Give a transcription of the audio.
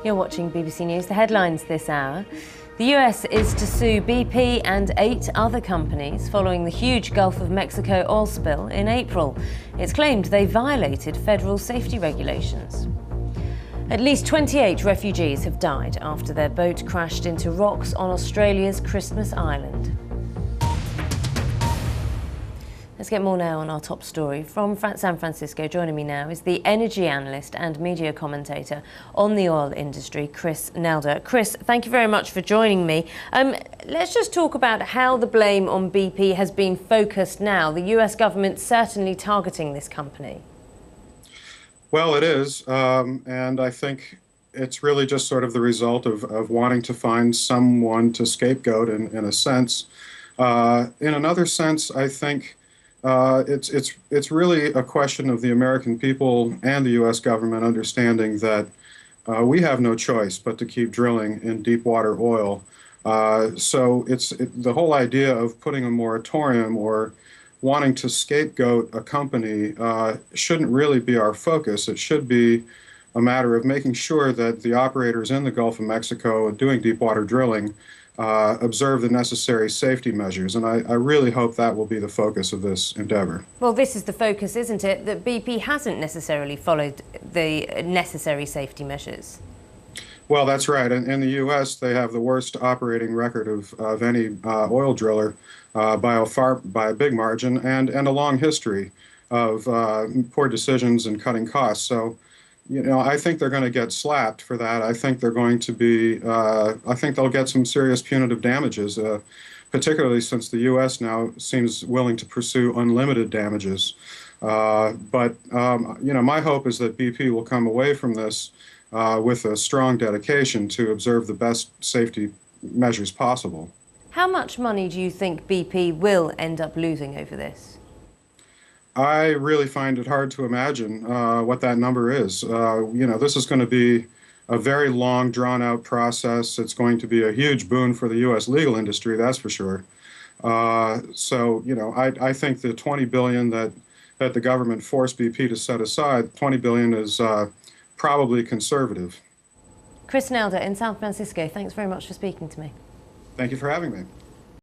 You're watching BBC News. The headlines this hour. The US is to sue BP and 8 other companies following the huge Gulf of Mexico oil spill in April. It's claimed they violated federal safety regulations. At least 28 refugees have died after their boat crashed into rocks on Australia's Christmas Island. Let's get more now on our top story. From San Francisco, joining me now is the energy analyst and media commentator on the oil industry, Chris Nelder. Chris, thank you very much for joining me. Let's just talk about how the blame on BP has been focused now. The US government certainly targeting this company. Well, it is, and I think it's really just sort of the result of wanting to find someone to scapegoat in a sense. In another sense, I think it's really a question of the American people and the U.S. government understanding that we have no choice but to keep drilling in deep water oil. So the whole idea of putting a moratorium or wanting to scapegoat a company shouldn't really be our focus. It should be a matter of making sure that the operators in the Gulf of Mexico doing deep water drilling observe the necessary safety measures, and I really hope that will be the focus of this endeavor. Well, this is the focus, isn't it, that BP hasn't necessarily followed the necessary safety measures? Well, that's right. In the U.S., they have the worst operating record of any oil driller by a big margin, and a long history of poor decisions and cutting costs. So, you know, I think they're going to get slapped for that. I think they're going to be, I think they'll get some serious punitive damages, particularly since the U.S. now seems willing to pursue unlimited damages. But you know, my hope is that BP will come away from this with a strong dedication to observe the best safety measures possible. How much money do you think BP will end up losing over this? I really find it hard to imagine what that number is. You know, this is going to be a very long, drawn-out process. It's going to be a huge boon for the U.S. legal industry, that's for sure. So, you know, I think the $20 billion that the government forced BP to set aside, $20 billion is probably conservative. Chris Nelder in San Francisco, thanks very much for speaking to me. Thank you for having me.